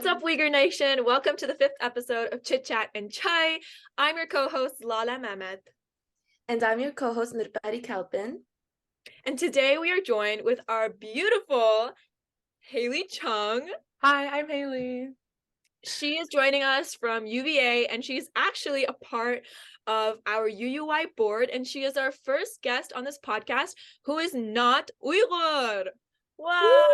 What's up, Uyghur Nation? Welcome to the fifth episode of Chit Chat and Chai. I'm your co-host, Lala Mehmet. And I'm your co-host, Mirbari Kalpin. And today we are joined with our beautiful Haley Chung. Hi, I'm Haley. She is joining us from UVA, and she's actually a part of our UUI board, and she is our first guest on this podcast who is not Uyghur. Wow!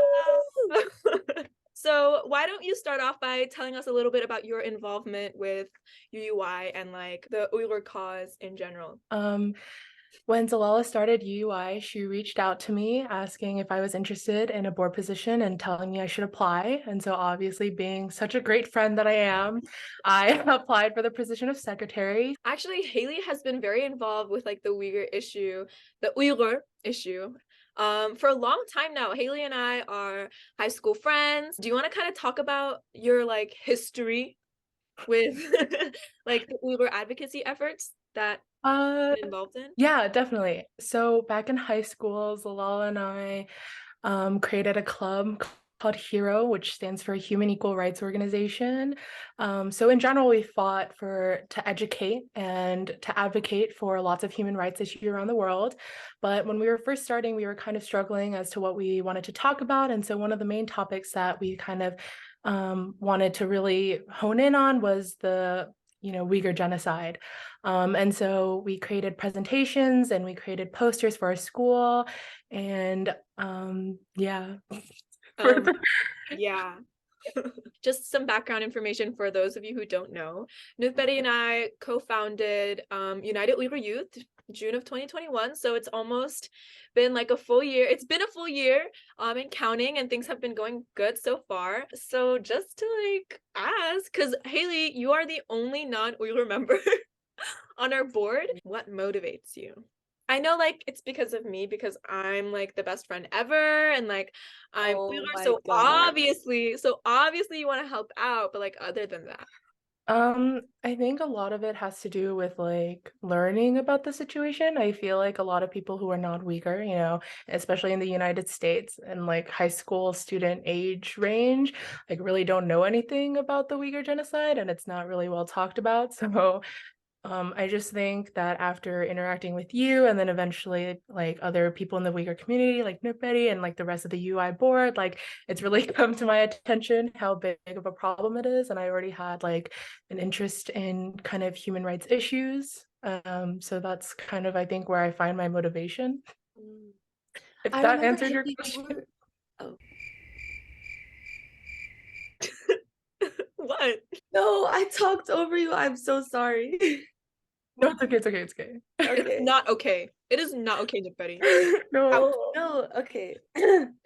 So why don't you start off by telling us a little bit about your involvement with UUI and like the Uyghur cause in general? When Zalala started UUI, she reached out to me asking if I was interested in a board position and telling me I should apply. And so obviously being such a great friend that I am, I applied for the position of secretary. Actually, Haley has been very involved with like the Uyghur issue, the Uyghur issue. For a long time now. Haley and I are high school friends. Do you want to kind of talk about your like history with like the Uyghur advocacy efforts that you've been involved in? Yeah, definitely. So back in high school, Zalala and I created a club called HERO, which stands for Human Equal Rights Organization. So in general, we fought to educate and to advocate for lots of human rights issues around the world. But when we were first starting, we were kind of struggling as to what we wanted to talk about. And so one of the main topics that we kind of wanted to really hone in on was the Uyghur genocide. And so we created presentations and we created posters for our school. And yeah. Yeah. Just some background information for those of you who don't know. Nuperi and I co-founded United Uyghur Youth June of 2021. So it's almost been like a full year. It's been a full year and counting, and things have been going good so far. So just to like ask, because Haley, you are the only non-Uyghur member on our board. What motivates you? I know like it's because of me, because I'm like the best friend ever, and like I'm Uyghur, so obviously you want to help out, but like other than that. I think a lot of it has to do with like learning about the situation. I feel like a lot of people who are not Uyghur, especially in the United States and like high school student age range, like really don't know anything about the Uyghur genocide, and it's not really well talked about. So I just think that after interacting with you and then eventually like other people in the Uyghur community, like Nuperi and like the rest of the UI board, like it's really come to my attention how big of a problem it is. And I already had like an interest in kind of human rights issues. So that's kind of, I think, where I find my motivation. If that answered your question. What? No, I talked over you. I'm so sorry. No, it's okay. It's okay. It's okay. It's not okay. It is not okay, Nuperi. No, okay.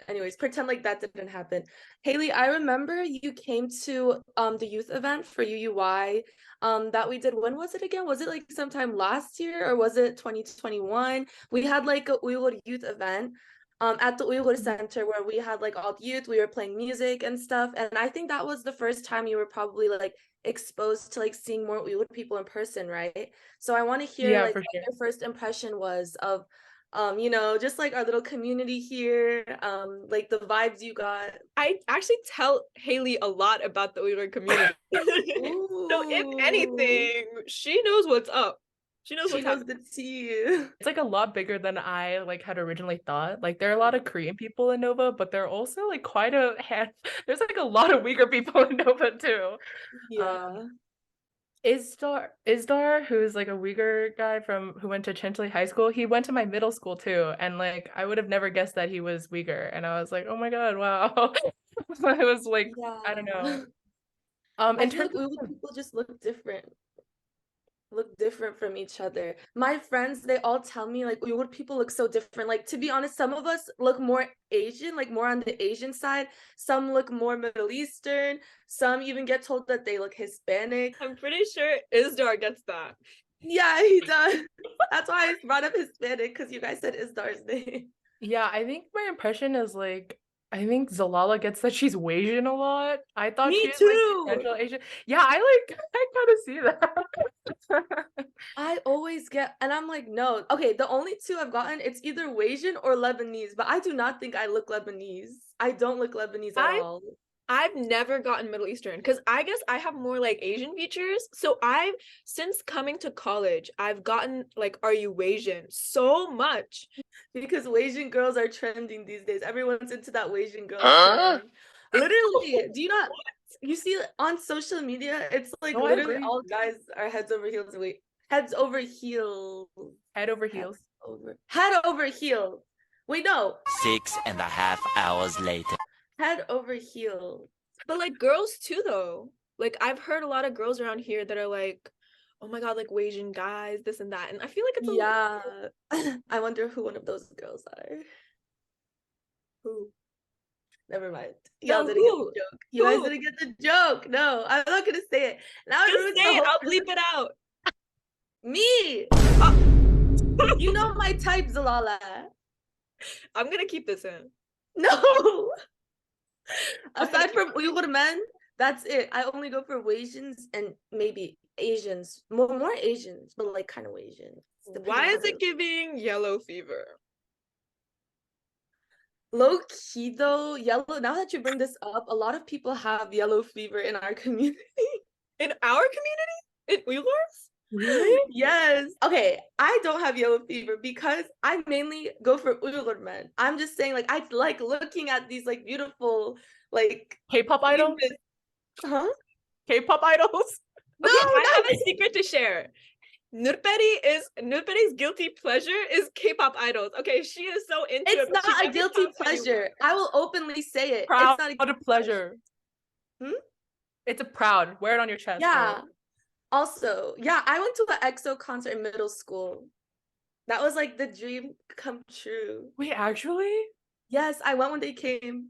Anyways, pretend like that didn't happen. Haley, I remember you came to the youth event for UUI that we did. When was it again? Was it like sometime last year or was it 2021? We had like a Uyghur youth event at the Uyghur Center where we had like all the youth, we were playing music and stuff. And I think that was the first time you were probably like exposed to like seeing more Uyghur people in person, right? So I want to hear like what your first impression was of just like our little community here, like the vibes you got. I actually tell Haley a lot about the Uyghur community. So if anything, she knows what's up. She knows the tea. It's like a lot bigger than I like had originally thought. Like there are a lot of Korean people in Nova, but there are also like there's like a lot of Uyghur people in Nova too. Yeah. Isdar, who's like a Uyghur guy who went to Chentley High School, he went to my middle school too, and like I would have never guessed that he was Uyghur, and I was like, oh my god, wow. I was like, yeah. I don't know. I feel like Uyghur people just look different from each other. My friends, they all tell me like Uyghur people look so different. Like, to be honest, some of us look more Asian, like more on the Asian side. Some look more Middle Eastern. Some even get told that they look Hispanic. I'm pretty sure Isdar gets that. Yeah, he does. That's why I brought up Hispanic, because you guys said Isdar's name. Yeah, I think my impression is like, I think Zalala gets that she's Asian a lot. I thought Me she was too. like Central Asian. Yeah, I kind of see that. I always get, and I'm like, no. Okay, the only two I've gotten, it's either Asian or Lebanese, but I do not think I look Lebanese. I don't look Lebanese at all. I've never gotten Middle Eastern because I guess I have more like Asian features. So since coming to college, I've gotten like, are you Asian so much. Because Asian girls are trending these days. Everyone's into that Asian girl trend. Literally, do you not? You see on social media, it's like No, I literally agree. all guys are heads over heels. Wait, heads over heels. Head over heels. Head over heels. Wait, no. 6.5 hours later. Head over heels. But like girls too, though. Like I've heard a lot of girls around here that are like, oh my God, like Asian guys, this and that. And I feel like it's a Yeah. I wonder who one of those girls are. who? Never mind. No, Y'all didn't get the who? joke. You guys Who? didn't get the joke. No, I'm not gonna say it. Now it Just ruins say the it, whole I'll bleep it out. Me. You know my type, Zalala. I'm gonna keep this in. No. Aside from Uyghur men, that's it. I only go for Asians and maybe Asians. More Asians, but like kind of Asian. Why is it giving yellow fever? Low key though, yellow. Now that you bring this up, a lot of people have yellow fever in our community. In our community? In Uyghurs? Really? Yes. Okay, I don't have yellow fever because I mainly go for Uyghur men. I'm just saying, like, I like looking at these like beautiful, like K-pop idols? Huh? K-pop idols? No, Okay, I have not a secret to share. Nurperi's guilty pleasure is K-pop idols. Okay, she is so into it. it's but she not a never guilty tells anyone. pleasure. I will openly say it. Proud It's not a of pleasure. Hmm? It's a proud. Wear it on your chest. Yeah. girl. Also, yeah, I went to an EXO concert in middle school. That was like the dream come true. Wait, actually? Yes, I went when they came.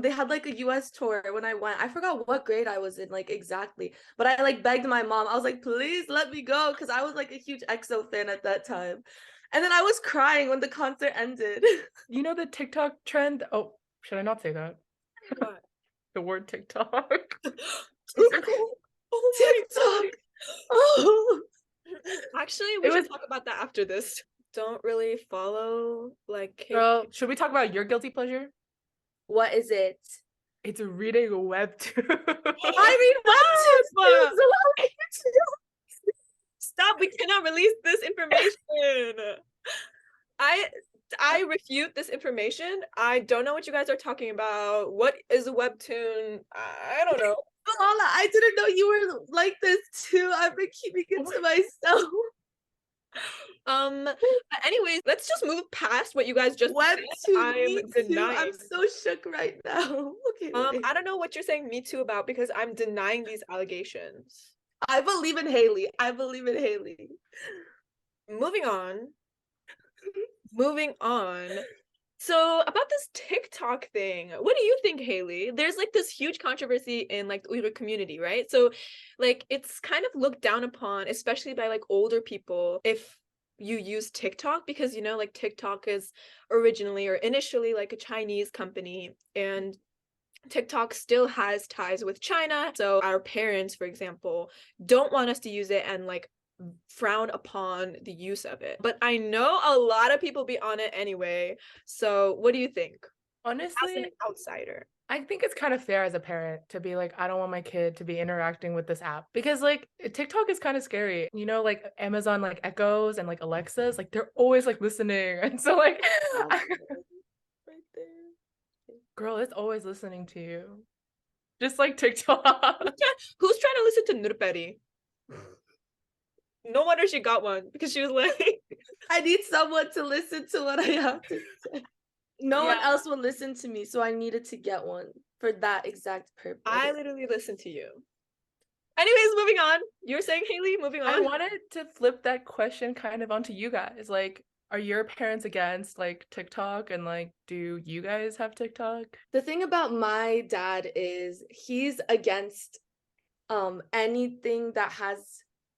They had like a US tour when I went. I forgot what grade I was in, like exactly. But I like begged my mom. I was like, please let me go, because I was like a huge EXO fan at that time. And then I was crying when the concert ended. You know the TikTok trend? Oh, should I not say that? What? The word TikTok. Oh my TikTok. Oh. God. Actually, we It should was- talk about that after this. Don't really follow like Girl, should we talk about your guilty pleasure? What is it? It's reading a webtoon. I read webtoons. Stop, we cannot release this information. I refute this information. I don't know what you guys are talking about. What is a webtoon? I don't know. Lala, I didn't know you were like this too. I've been keeping it to myself. But anyways, let's just move past what you guys just said. Webtoon, me I'm too. denying. I'm so shook right now. Okay, wait. I don't know what you're saying me too about because I'm denying these allegations. I believe in Haley. I believe in Haley. Moving on. Moving on. So about this TikTok thing, what do you think, Haley? There's like this huge controversy in like the Uyghur community, right? So like it's kind of looked down upon, especially by like older people, if you use TikTok, because you know like TikTok is originally or initially like a Chinese company, and TikTok still has ties with China. So our parents, for example, don't want us to use it and like frown upon the use of it. But I know a lot of people be on it anyway. So what do you think? As an Honestly, outsider. I think it's kind of fair as a parent to be like, I don't want my kid to be interacting with this app because like TikTok is kind of scary. You know, like Amazon like Echoes and like Alexas, like they're always like listening. And so like Right there. girl, it's always listening to you. Just like TikTok. Who's trying to listen to Nurperi? No wonder she got one because she was like, I need someone to listen to what I have to say. No one Yeah. else will listen to me, so I needed to get one for that exact purpose. I literally listen to you. Anyways, moving on. You're saying, Haley, moving on. I wanted to flip that question kind of onto you guys. Like, are your parents against like TikTok, and like do you guys have TikTok? The thing about my dad is he's against anything that has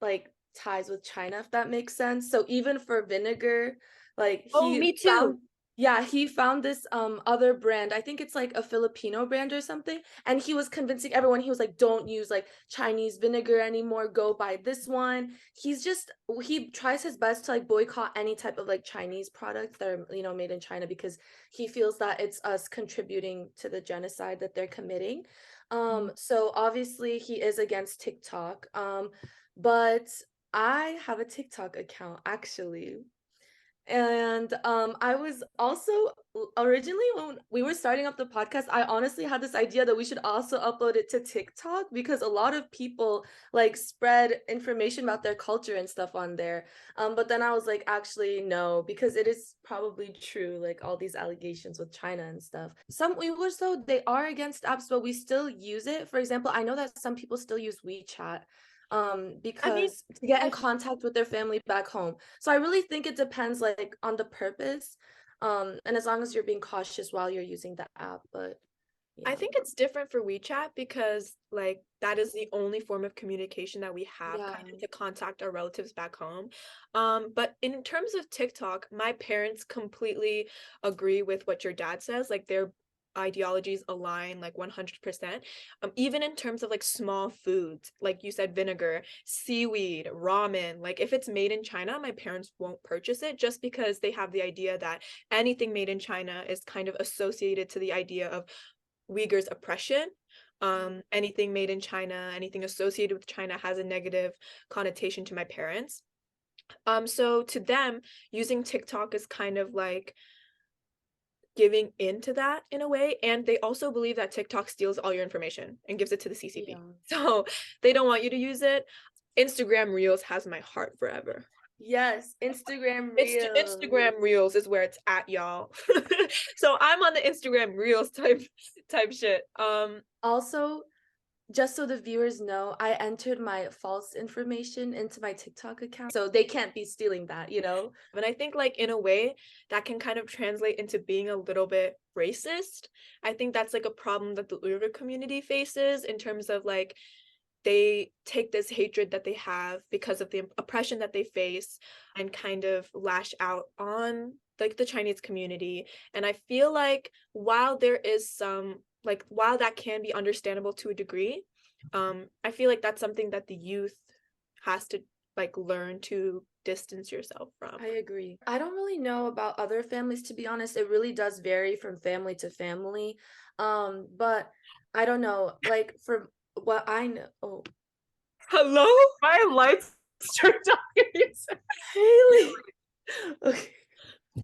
like ties with China, if that makes sense. So even for vinegar, like Oh, he me too. found Yeah, he found this other brand. I think it's like a Filipino brand or something. And he was convincing everyone, he was like, don't use like Chinese vinegar anymore. Go buy this one. He tries his best to like boycott any type of like Chinese products that are, you know, made in China because he feels that it's us contributing to the genocide that they're committing. So obviously he is against TikTok. But I have a TikTok account actually. And I was also originally when we were starting up the podcast, I honestly had this idea that we should also upload it to TikTok because a lot of people like spread information about their culture and stuff on there. But then I was like, actually, no, because it is probably true, like all these allegations with China and stuff. Some Uyghurs, though, they are against apps, but we still use it. For example, I know that some people still use WeChat I mean, because to get in I contact with their family back home. So I really think it depends like on the purpose. And as long as you're being cautious while you're using the app, but I yeah. think it's different for WeChat because like that is the only form of communication that we have kind Yeah. of to contact our relatives back home. But in terms of TikTok, my parents completely agree with what your dad says. Like their ideologies align like 100%. Even in terms of like small foods, like you said, vinegar, seaweed, ramen, like if it's made in China, my parents won't purchase it just because they have the idea that anything made in China is kind of associated to the idea of Uyghurs oppression. Anything made in China, anything associated with China has a negative connotation to my parents. So to them, using TikTok is kind of like giving into that in a way. And they also believe that TikTok steals all your information and gives it to the CCP. Yeah. So they don't want you to use it. Instagram Reels has my heart forever. Yes, Instagram Instagram Reels. Reels is where it's at, y'all. So I'm on the Instagram Reels type shit. Also, just so the viewers know, I entered my false information into my TikTok account, so they can't be stealing that, you know? And I think like in a way that can kind of translate into being a little bit racist. I think that's like a problem that the Uyghur community faces in terms of like they take this hatred that they have because of the oppression that they face and kind of lash out on like the Chinese community. And I feel like while there is some like while that can be understandable to a degree, I feel like that's something that the youth has to like learn to distance yourself from. I agree. I don't really know about other families, to be honest. It really does vary from family to family. But I don't know, like for what I know. Oh, Hello? My lights turned off. Haley. Okay.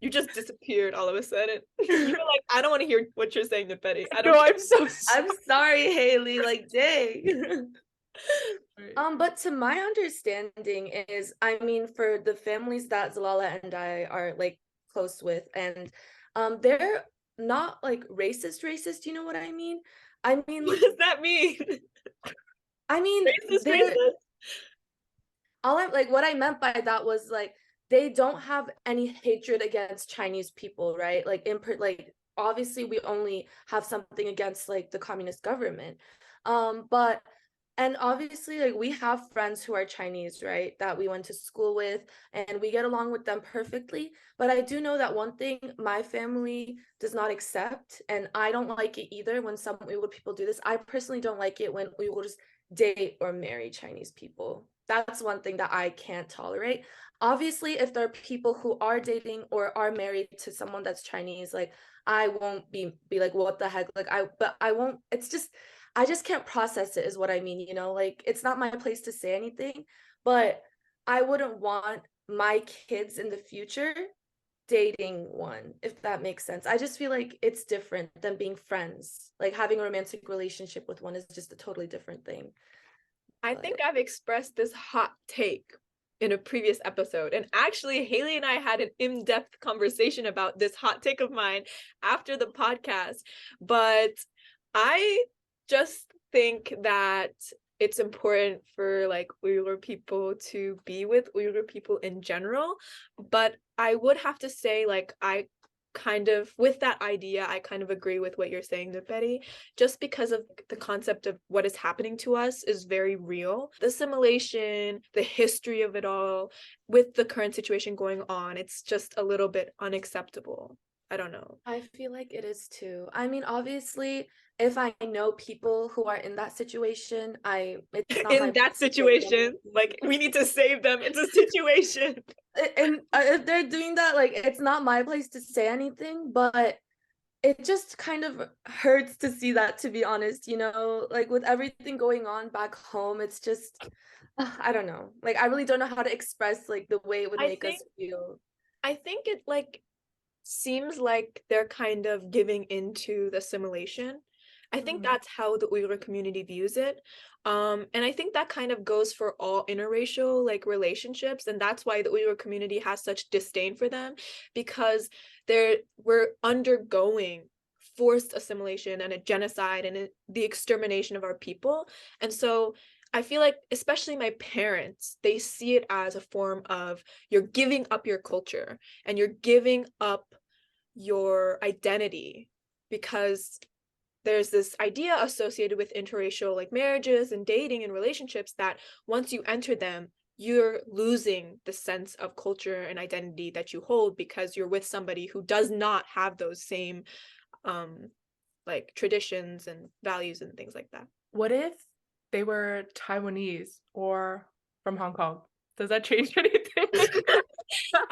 You just disappeared all of a sudden. You were like, I don't want to hear what you're saying to Betty. I don't No, care. I'm so sorry. I'm sorry, Haley. Like, dang. But to my understanding is, I mean, for the families that Zalala and I are like close with, and they're not like racist, you know what I mean? I mean, What does that mean? I mean, Racist, they're racist? all I'm like what I meant by that was like they don't have any hatred against Chinese people, right? Like like obviously we only have something against like the communist government. But and obviously like we have friends who are Chinese, right? That we went to school with and we get along with them perfectly. But I do know that one thing my family does not accept, and I don't like it either when some Uyghur people do this. I personally don't like it when Uyghurs date or marry Chinese people. That's one thing that I can't tolerate. Obviously, if there are people who are dating or are married to someone that's Chinese, like I won't be like, what the heck? Like but I won't, it's just, I just can't process it is what I mean, you know, like it's not my place to say anything, but I wouldn't want my kids in the future dating one, if that makes sense. I just feel like it's different than being friends. Like having a romantic relationship with one is just a totally different thing. I think I've expressed this hot take in a previous episode. And actually, Haley and I had an in-depth conversation about this hot take of mine after the podcast. But I just think that it's important for like Uyghur people to be with Uyghur people in general. But I would have to say, like, I kind of with that idea, I kind of agree with what you're saying there, Betty, just because of the concept of what is happening to us is very real. The assimilation, the history of it all, with the current situation going on, it's just a little bit unacceptable. I don't know. I feel like it is too. I mean, obviously, if I know people who are in that situation, it's not my In that place to say them. situation, like we need to save them. It's a situation. And if they're doing that, like it's not my place to say anything, but it just kind of hurts to see that, to be honest, like with everything going on back home, it's just I don't know. Like I really don't know how to express like the way it would I make us think feel. I think it like seems like they're kind of giving into the assimilation. I think Mhm. that's how the Uyghur community views it. And I think that kind of goes for all interracial like relationships, and that's why the Uyghur community has such disdain for them, because we're undergoing forced assimilation and a genocide and the extermination of our people. And so I feel like, especially my parents, they see it as a form of you're giving up your culture and you're giving up your identity, because there's this idea associated with interracial like marriages and dating and relationships that once you enter them, you're losing the sense of culture and identity that you hold because you're with somebody who does not have those same like traditions and values and things like that. What if they were Taiwanese or from Hong Kong? Does that change anything?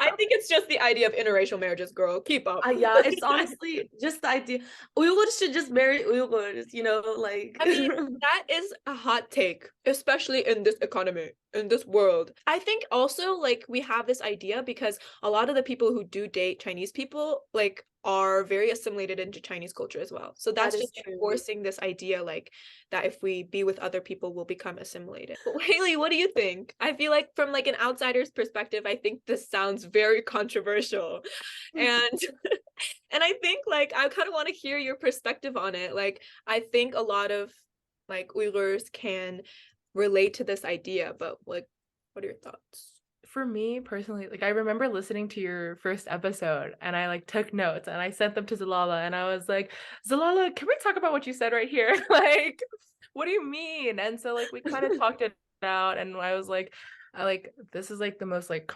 I think it's just the idea of interracial marriages, girl. Keep up. Yeah, it's honestly just the idea. Uyghurs should just marry Uyghurs, like. I mean, that is a hot take, especially in this economy, in this world. I think also like we have this idea because a lot of the people who do date Chinese people like are very assimilated into Chinese culture as well. So that's That is just true. forcing this idea like that if we be with other people, we'll become assimilated. But Haley, what do you think? I feel like from like an outsider's perspective, I think this sounds very controversial. And and I think like I kind of want to hear your perspective on it. Like I think a lot of like Uyghurs can relate to this idea, but like what are your thoughts? For me personally, like I remember listening to your first episode and I like took notes and I sent them to Zalala and I was like, Zalala, can we talk about what you said right here? Like, what do you mean? And so like we kind of talked it out and I was like, this is like the most like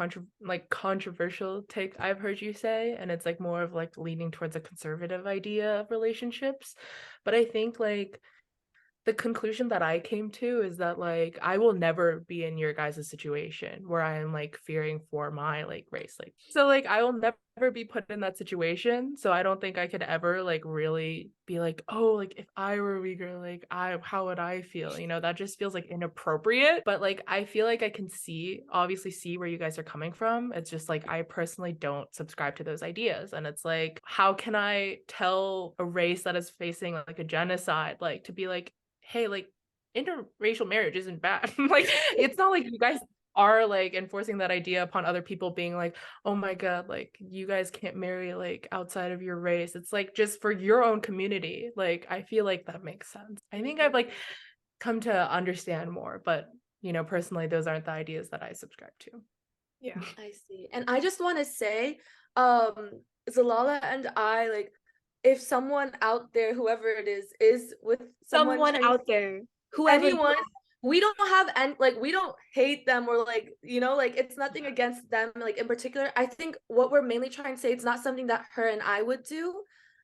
controversial take I've heard you say, and it's like more of like leaning towards a conservative idea of relationships. But I think like the conclusion that I came to is that like I will never be in your guys' situation where I'm like fearing for my like race. Like so like I will never be put in that situation. So I don't think I could ever like really be like, oh, like if I were Uyghur, like how would I feel? That just feels like inappropriate. But like I feel like I can obviously see where you guys are coming from. It's just like I personally don't subscribe to those ideas. And it's like, how can I tell a race that is facing like a genocide, like to be like, hey, like interracial marriage isn't bad. Like it's not like you guys are like enforcing that idea upon other people being like, oh my god, like you guys can't marry like outside of your race. It's like just for your own community. Like I feel like that makes sense. I think I've like come to understand more, but personally those aren't the ideas that I subscribe to. Yeah. I see. And I just want to say, Zalala and I, like, if someone out there, whoever it is with someone Someone Chinese, out there, whoever anyone, we don't have and like we don't hate them or like like it's nothing against them like in particular. I think what we're mainly trying to say, it's not something that her and I would do.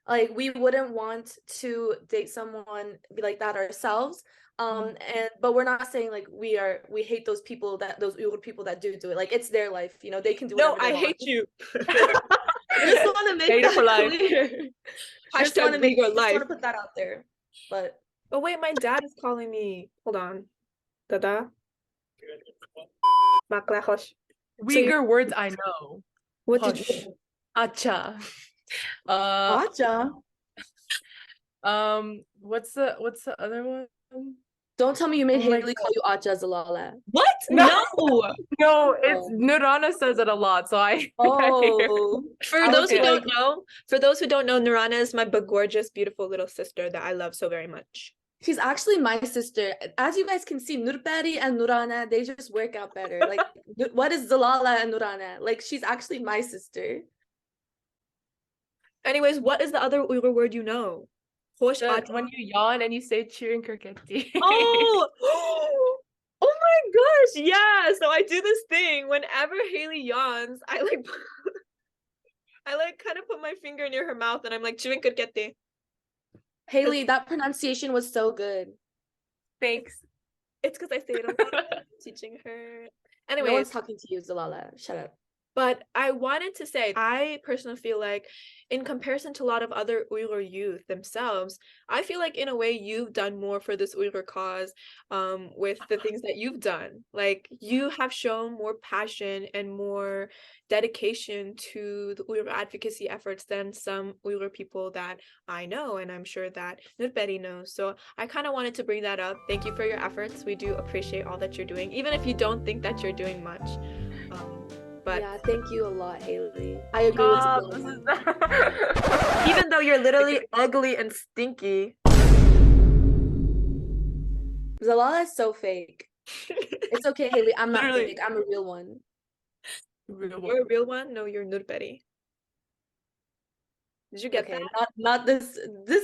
Like we wouldn't want to date someone be like that ourselves. But we're not saying like we hate those Uyghur people that do it. Like it's their life, they can do No, whatever I they want. hate you. Just want to make Data that for life. clear. Just Hashtag Uyghur want life. to put that out there. But Oh wait, my dad is calling me. Hold on. Dada. Maklahosh. Uyghur words I know. What did Hush. you Acha. Acha. What's the other one? Don't tell me you made Oh my Haley call you Acha Zalala. What? No. No. No, it's Oh. Nurana says it a lot, so I Oh. For I those was who like- don't know, Nurana is my gorgeous, beautiful little sister that I love so very much. She's actually my sister. As you guys can see, Nurperi and Nurana, they just work out better. Like, what is Zalala and Nurana? Like, she's actually my sister. Anyways, what is the other Uyghur word you know? Hosh When you yawn and you say cheering kirketi. Oh, oh my gosh, yeah. So I do this thing whenever Haley yawns, I like I like kind of put my finger near her mouth and I'm like, "Chivinkutgette." Haley, that pronunciation was so good. Thanks. It's because I say it a lot, teaching her. No Anyways, one's talking to you, Zalala. Shut up. but I wanted to say, I personally feel like, in comparison to a lot of other Uyghur youth themselves, I feel like in a way you've done more for this Uyghur cause, with the things that you've done. Like you have shown more passion and more dedication to the Uyghur advocacy efforts than some Uyghur people that I know, and I'm sure that Nurberi knows. So I kind of wanted to bring that up. Thank you for your efforts. We do appreciate all that you're doing, even if you don't think that you're doing much. But yeah, thank you a lot, Haley. I agree with Zalala. even though you're literally ugly and stinky. Zalala is so fake. It's okay, Haley. I'm not Literally. fake. I'm a real one. You're a real one? No, you're Nurberi. Did you get Okay, that? not this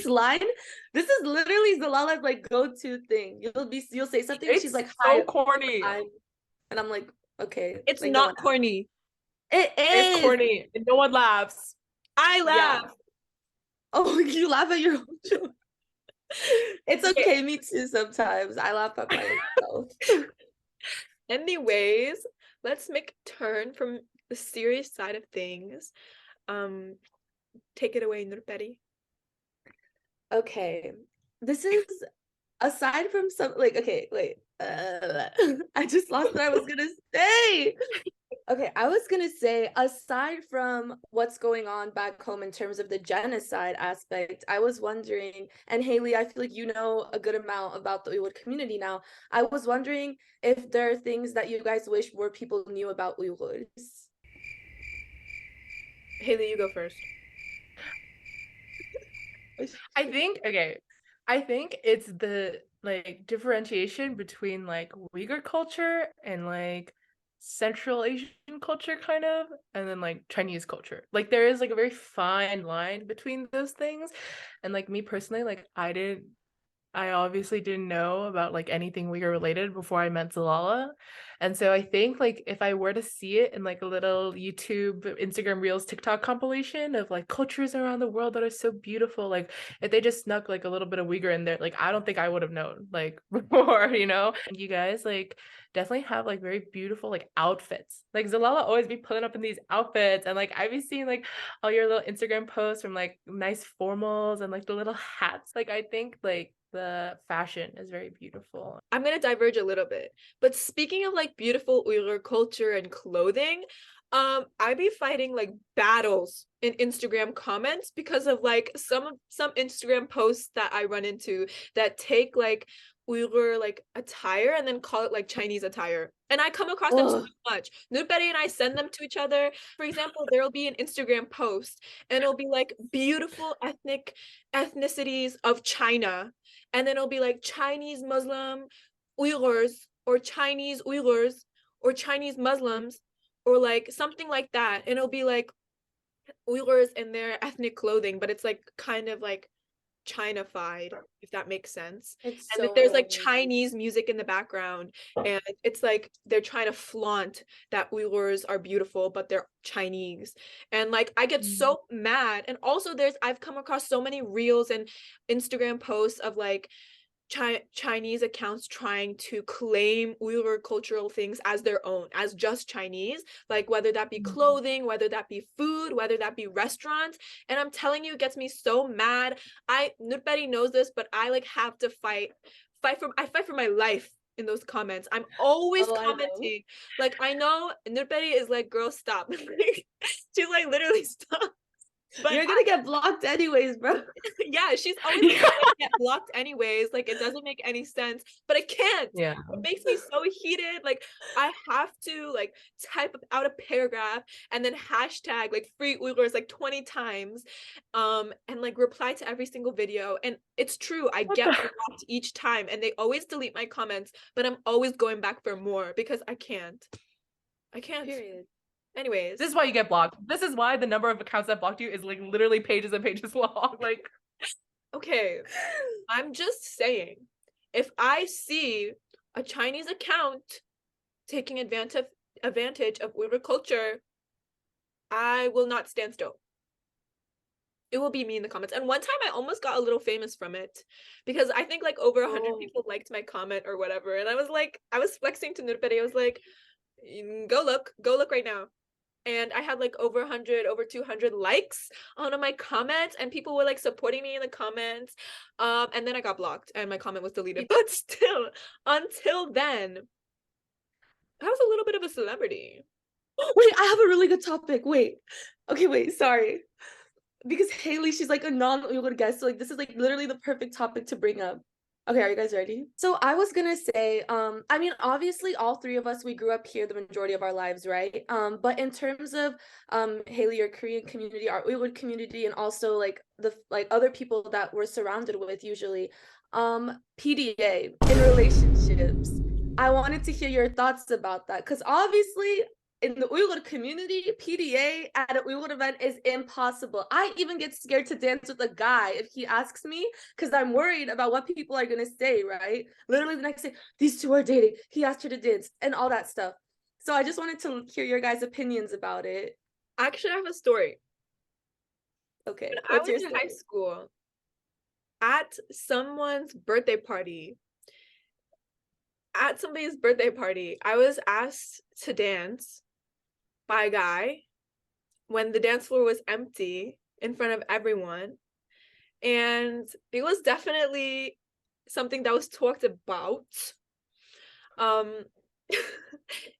line. This is literally Zalala's like go-to thing. You'll say something. It's she's like, so "Hi, corny. and I'm like, okay. It's like, not corny. It It's is. corny. And no one laughs. I laugh. Yeah. Oh, you laugh at your own joke. It's okay. Me too. Sometimes I laugh at myself. Anyways, let's make a turn from the serious side of things. Take it away, Nurberi. Okay, this is aside from some like. Okay, wait. I just lost what I was gonna say. Okay, I was gonna say, aside from what's going on back home in terms of the genocide aspect, I was wondering, and Haley, I feel like you know a good amount about the Uyghur community now. I was wondering if there are things that you guys wish more people knew about Uyghurs. Haley, you go first. I think it's the like differentiation between like Uyghur culture and like Central Asian culture kind of, and then like Chinese culture. Like there is like a very fine line between those things. And like me personally, like I obviously didn't know about like anything Uyghur related before I met Zalala. And so I think like if I were to see it in like a little YouTube, Instagram Reels, TikTok compilation of like cultures around the world that are so beautiful, like if they just snuck like a little bit of Uyghur in there, like I don't think I would have known like before, you know? And you guys like definitely have like very beautiful like outfits. Like Zalala always be pulling up in these outfits, and like I be seeing like all your little Instagram posts from like nice formals and like the little hats. Like I think like the fashion is very beautiful. I'm gonna diverge a little bit, but speaking of like beautiful Uyghur culture and clothing, I be fighting like battles in Instagram comments because of like some Instagram posts that I run into that take like Uyghur like attire and then call it like Chinese attire. And I come across them so much. Nurberi and I send them to each other. For example, there will be an Instagram post and it'll be like beautiful ethnicities of China. And then it'll be like Chinese Muslim Uyghurs or Chinese Uyghurs or Chinese Muslims or like something like that. And it'll be like Uyghurs in their ethnic clothing, but it's like kind of like China-fied, if that makes sense. It's And so there's like annoying. Chinese music in the background, and it's like they're trying to flaunt that Uyghurs are beautiful, but they're Chinese. And like I get so mad. And also I've come across so many reels and Instagram posts of like Chinese accounts trying to claim Uyghur cultural things as their own, as just Chinese, like whether that be clothing, whether that be food, whether that be restaurants. And I'm telling you, it gets me so mad. Nurberi knows this, but I like have to fight for my life in those comments. I'm always commenting. Like I know Nurberi is like, girl, stop. She's like, literally stop. But you're gonna get blocked anyways, bro. Yeah, she's always gonna get blocked anyways. Like it doesn't make any sense, but I can't. Yeah, it makes me so heated. Like I have to like type out a paragraph and then hashtag like free Uyghurs like 20 times, and like reply to every single video. And it's true, I get blocked each time, and they always delete my comments, but I'm always going back for more because I can't. Period. Anyways, this is why you get blocked. This is why the number of accounts that blocked you is like literally pages and pages long. Like, okay, I'm just saying, if I see a Chinese account taking advantage of Uyghur culture, I will not stand still. it will be me in the comments. And one time I almost got a little famous from it because I think like over 100 Oh. people liked my comment or whatever. And I was flexing to Nurperi. I was like, go look right now. And I had like over 100, over 200 likes on my comments, and people were like supporting me in the comments. And then I got blocked and my comment was deleted. But still, until then, I was a little bit of a celebrity. Wait, I have a really good topic. Wait. Okay, wait, sorry. Because Haley, she's like a non-Uyghur guest, so like this is like literally the perfect topic to bring up. Okay, are you guys ready? So I was gonna say, I mean, obviously all three of us, we grew up here the majority of our lives, right? But in terms of Haley, your Korean community, our Uyghur community, and also like the like other people that we're surrounded with usually, PDA in relationships. I wanted to hear your thoughts about that because obviously in the Uyghur community, PDA at an Uyghur event is impossible. I even get scared to dance with a guy if he asks me because I'm worried about what people are going to say, right? Literally the next day, these two are dating. He asked her to dance and all that stuff. So I just wanted to hear your guys' opinions about it. Actually, I have a story. Okay, When I what's was your in high story? school, at someone's birthday party, I was asked to dance by a guy when the dance floor was empty in front of everyone. And it was definitely something that was talked about.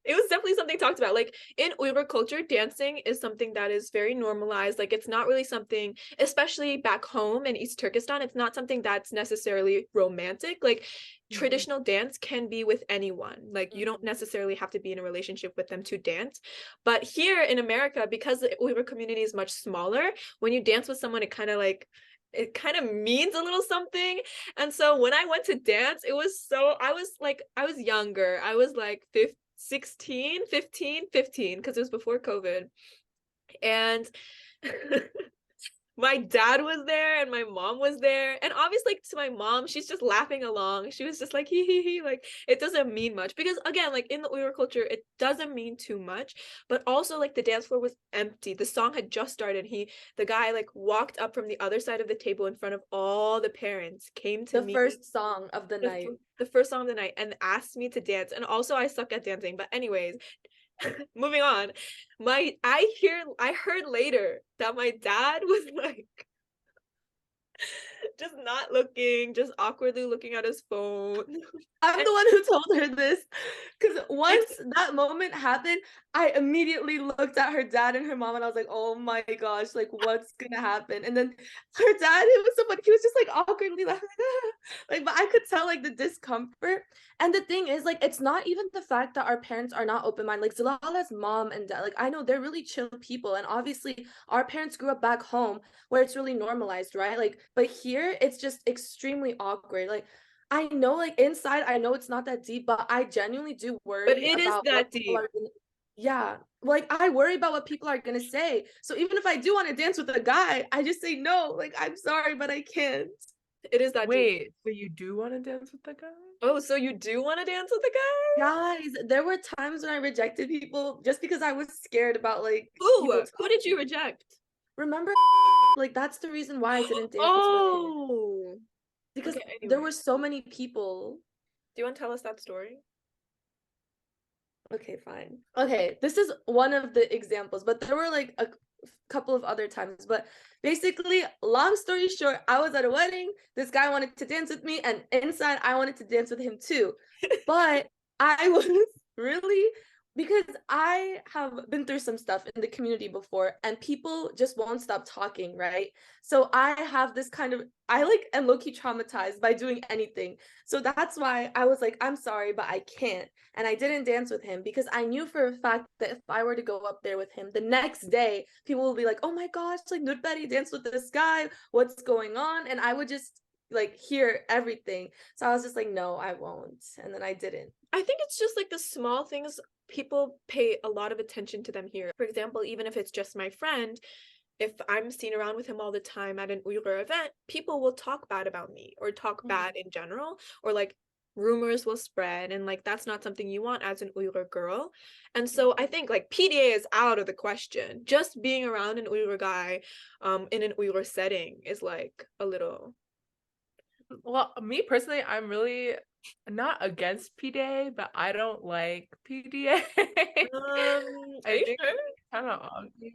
It was definitely something talked about. Like in Uyghur culture, dancing is something that is very normalized. Like it's not really something, especially back home in East Turkestan, it's not something that's necessarily romantic. Like traditional dance can be with anyone. Like you don't necessarily have to be in a relationship with them to dance. But here in America, because the Uyghur community is much smaller, when you dance with someone, it kind of means a little something. And so when I went to dance, I was younger. I was like 15, 15, because it was before COVID. And my dad was there and my mom was there, and obviously to my mom, she's just laughing along. She was just like he, like it doesn't mean much because again, like in the Uyghur culture, it doesn't mean too much. But also like the dance floor was empty, the song had just started. The guy like walked up from the other side of the table in front of all the parents, came to The me, first song of the night. the first song of the night, and asked me to dance. And also I suck at dancing, but anyways, moving on. I heard later that my dad was like just not looking, just awkwardly looking at his phone. I'm the one who told her this because once that moment happened, I immediately looked at her dad and her mom and I was like, oh my gosh, like what's gonna happen? And then her dad, it was so funny. He was just like awkwardly laughing, like, but I could tell like the discomfort. And the thing is, like, it's not even the fact that our parents are not open-minded. Like Zalala's mom and dad, like I know they're really chill people. And obviously our parents grew up back home where it's really normalized, right? Like, but here it's just extremely awkward. Like I know, like inside, I know it's not that deep, but I genuinely do worry But it is about that what people deep. are yeah, like I worry about what people are gonna say. So even if I do want to dance with a guy, I just say no. Like I'm sorry, but I can't. It is that deep. Wait, so you do want to dance with the guy? Oh, so you do want to dance with the guy? Guys, there were times when I rejected people just because I was scared about like people Who did you talking. reject? Remember, like that's the reason why I didn't dance with him Oh, because okay, there anyway. were so many people. Do you want to tell us that story? Okay, fine. Okay, this is one of the examples, but there were like a couple of other times. But basically, long story short, I was at a wedding. This guy wanted to dance with me, and inside, I wanted to dance with him too. But I was really because I have been through some stuff in the community before, and people just won't stop talking, right? So I have this kind of I like am low-key traumatized by doing anything. So that's why I was like, I'm sorry, but I can't. And I didn't dance with him because I knew for a fact that if I were to go up there with him the next day, people will be like, oh my gosh, like Nutberi danced with this guy. What's going on? And I would just like hear everything. So I was just like, no, I won't. And then I didn't. I think it's just like the small things, people pay a lot of attention to them here. For example, even if it's just my friend, if I'm seen around with him all the time at an Uyghur event, people will talk bad about me or talk bad in general, or like rumors will spread, and like that's not something you want as an Uyghur girl. And so I think like PDA is out of the question. Just being around an Uyghur guy in an Uyghur setting is like a little. Well, me personally, I'm really not against PDA, but I don't like PDA. Are I you think sure? it's kind of obvious.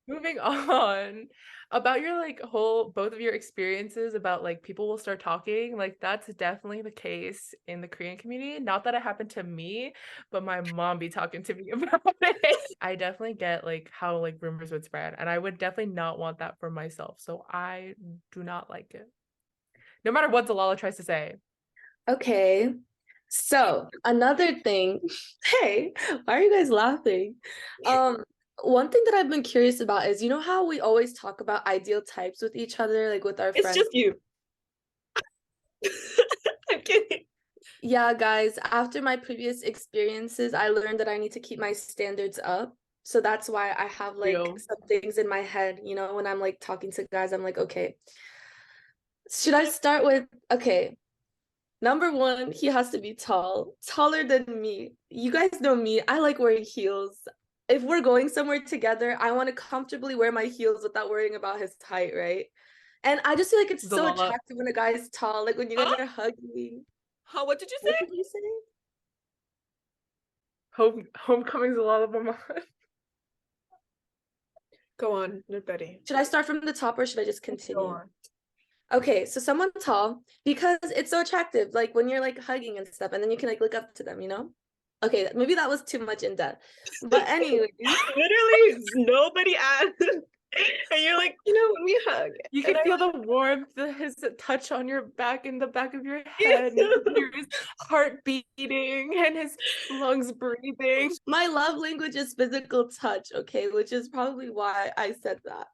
Moving on about your like whole both of your experiences about like people will start talking, like that's definitely the case in the Korean community. Not that it happened to me, but my mom be talking to me about it. I definitely get like how like rumors would spread, and I would definitely not want that for myself. So I do not like it. No matter what Zalala tries to say. Okay. So another thing, hey, why are you guys laughing? One thing that I've been curious about is, you know how we always talk about ideal types with each other, like with our It's friends? just you. I'm kidding. Yeah, guys, after my previous experiences, I learned that I need to keep my standards up. So that's why I have like Real. some things in my head, you know, when I'm like talking to guys, I'm like, okay, should I start with, okay, number one, he has to be tall, taller than me. You guys know me, I like wearing heels. If we're going somewhere together, I want to comfortably wear my heels without worrying about his height, right? And I just feel like it's so Zalala. attractive when a guy is tall, like when you guys Huh? are hugging. Huh? What did you What say? did you say? Homecoming's Zalala Mama. Go on, Betty. Should I start from the top or should I just Go continue? on. Okay, so someone tall because it's so attractive, like when you're like hugging and stuff, and then you can like look up to them, you know? Okay, maybe that was too much in depth. But anyways, Literally nobody asked. And you're like, you know, when we hug. You and can I feel was the warmth, his touch on your back, in the back of your head. You can hear his heart beating and his lungs breathing. my love language is physical touch, okay, which is probably why I said that.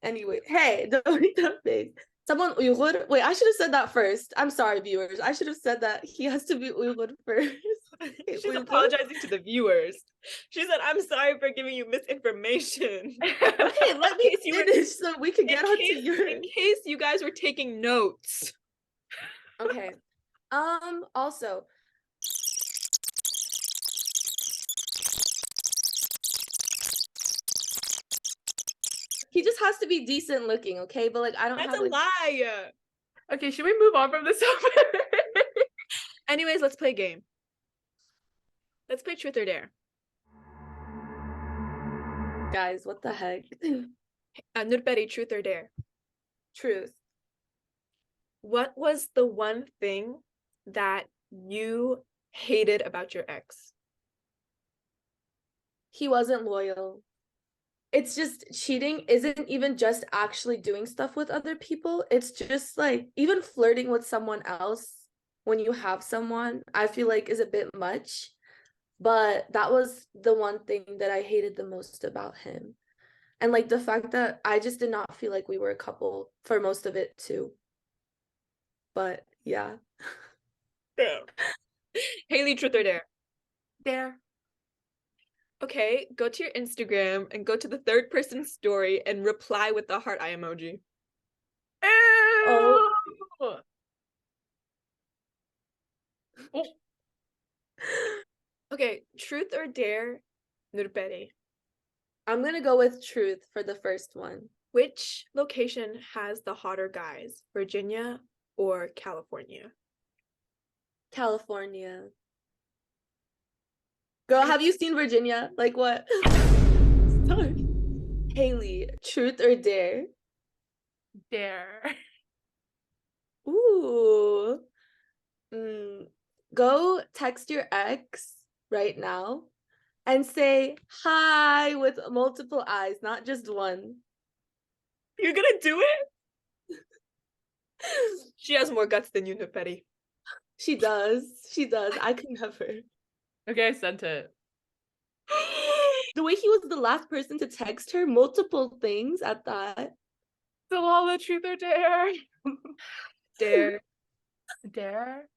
Anyway, hey, don't make that face. Someone Uyghur. Wait, I should have said that first. I'm sorry, viewers. I should have said that he has to be Uyghur first. Okay, She's Uyghur. apologizing to the viewers. She said, I'm sorry for giving you misinformation. Okay, let me case you were- finish so we can In get on to case, your. in case you guys were taking notes. Okay. Also, he just has to be decent looking, okay? But like I don't That's have a like lie. Okay, should we move on from this topic? Anyways, let's play a game. Let's play Truth or Dare. guys, what the heck? Nurberi, Truth or Dare. Truth. What was the one thing that you hated about your ex? He wasn't loyal. It's just cheating isn't even just actually doing stuff with other people. It's just like even flirting with someone else when you have someone, I feel like is a bit much. But that was the one thing that I hated the most about him. And like the fact that I just did not feel like we were a couple for most of it too. But yeah. Haley, Truth or Dare. There. Okay, go to your Instagram and go to the third person story and reply with the heart eye emoji. Oh. Oh. Okay, Truth or Dare, Nurberi. I'm gonna go with truth for the first one. Which location has the hotter guys, Virginia or California? California. Girl, have you seen Virginia? Like what? Sorry. Haley, truth or dare? Dare. Ooh. Go text your ex right now and say hi with multiple eyes, not just one. You're gonna do it? She has more guts than you, Nurberi. She does. She does. I could never. Okay, I sent it. The way he was the last person to text her multiple things at that. Zalala, Truth or Dare? Dare. Dare?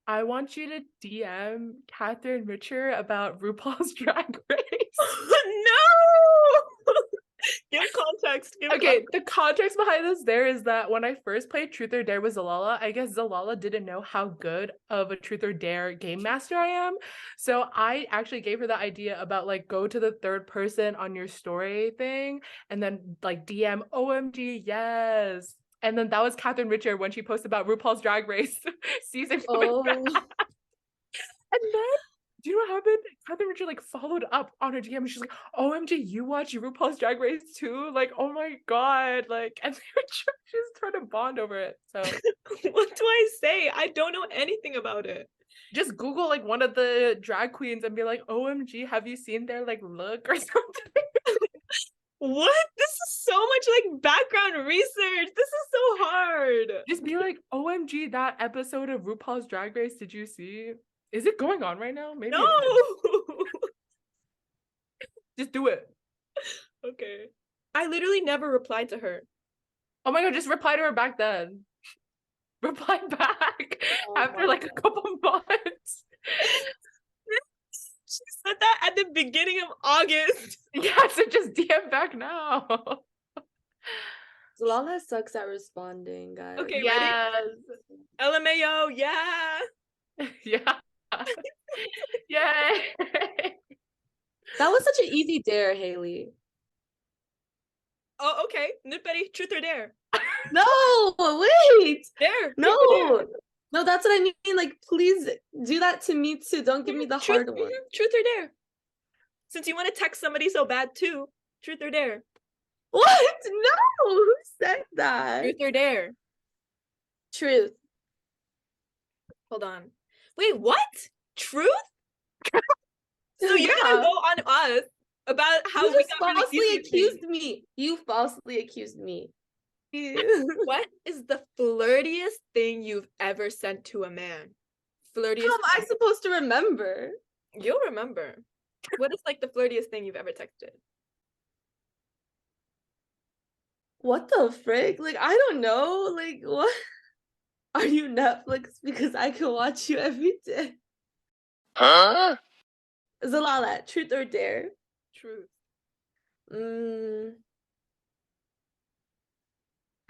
I want you to DM Catherine Richer about RuPaul's Drag Race. No! Give context. Okay, the context behind this there is that when I first played Truth or Dare with Zalala, I guess Zalala didn't know how good of a Truth or Dare game master I am. So I actually gave her the idea about like go to the third person on your story thing and then like DM OMG, yes. And then that was Catherine Richard when she posted about RuPaul's Drag Race season coming back. And then do you know what happened? Catherine Richard like followed up on her DM and she's like, OMG, you watch RuPaul's Drag Race too? Like, oh my God. Like, and they were just trying to bond over it. So what do I say? I don't know anything about it. just Google like one of the drag queens and be like, OMG, have you seen their like look or something? What? This is so much like background research. This is so hard. Just be like, OMG, that episode of RuPaul's Drag Race, did you see? Is it going on right now? Maybe No. just do it. Okay. I literally never replied to her. Oh my God, just reply to her back then. Reply back after like a couple months. She said that at the beginning of August. Yeah, so just DM back now. Zalala sucks at responding, guys. Okay, yes. ready? LMAO, yeah. Yeah. Yay. That was such an easy dare, Haley. Oh, okay. Nutbetty, truth or dare? No, wait. Dare. No. No, that's what I mean. Like, please do that to me too. Don't give me the hard one. Truth or dare? Since you want to text somebody so bad too, truth or dare? What? No, who said that? Truth or dare? Truth. Hold on. Wait, what? Truth? So you're gonna go on us about how You we just got falsely really accused me. You falsely accused me. What is the flirtiest thing you've ever sent to a man? Flirtiest. How am I supposed to remember? You'll remember. What is like the flirtiest thing you've ever texted? What the frick? Like, I don't know. Like, what? Are you Netflix? Because I can watch you every day. Huh? Zalala, truth or dare? Truth.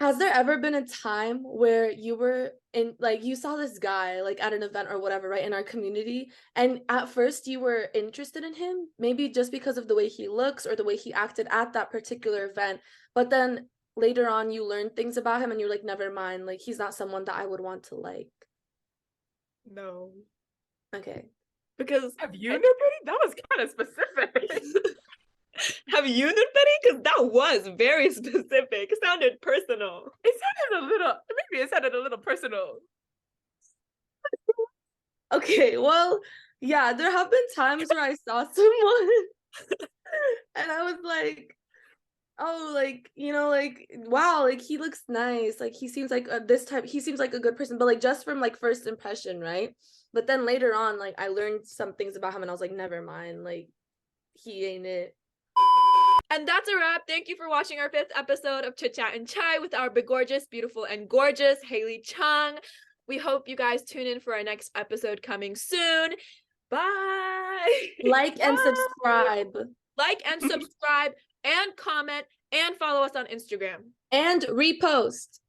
Has there ever been a time where you were in, like, you saw this guy, like, at an event or whatever, right, in our community, and at first you were interested in him, maybe just because of the way he looks or the way he acted at that particular event, but then later on you learned things about him and you're like, never mind, like, he's not someone that I would want to like? No. Okay. Because Have you, Nutbetty? That was kind of specific. have you, Nutbetty? Because that was very specific. It sounded personal. It sounded a little, maybe it sounded a little personal. Okay, well, yeah, there have been times where I saw someone and I was like, oh, like, you know, like, wow, like, he looks nice, like, he seems like he seems like a good person, but like just from like first impression, right? But then later on, like, I learned some things about him and I was like, never mind, like, he ain't it. And that's a wrap. Thank you for watching our 5th episode of Chit Chat and Chai with our gorgeous, beautiful, and gorgeous Haley Chung. We hope you guys tune in for our next episode coming soon. Bye. Like and subscribe. Like and subscribe and comment and follow us on Instagram. And repost.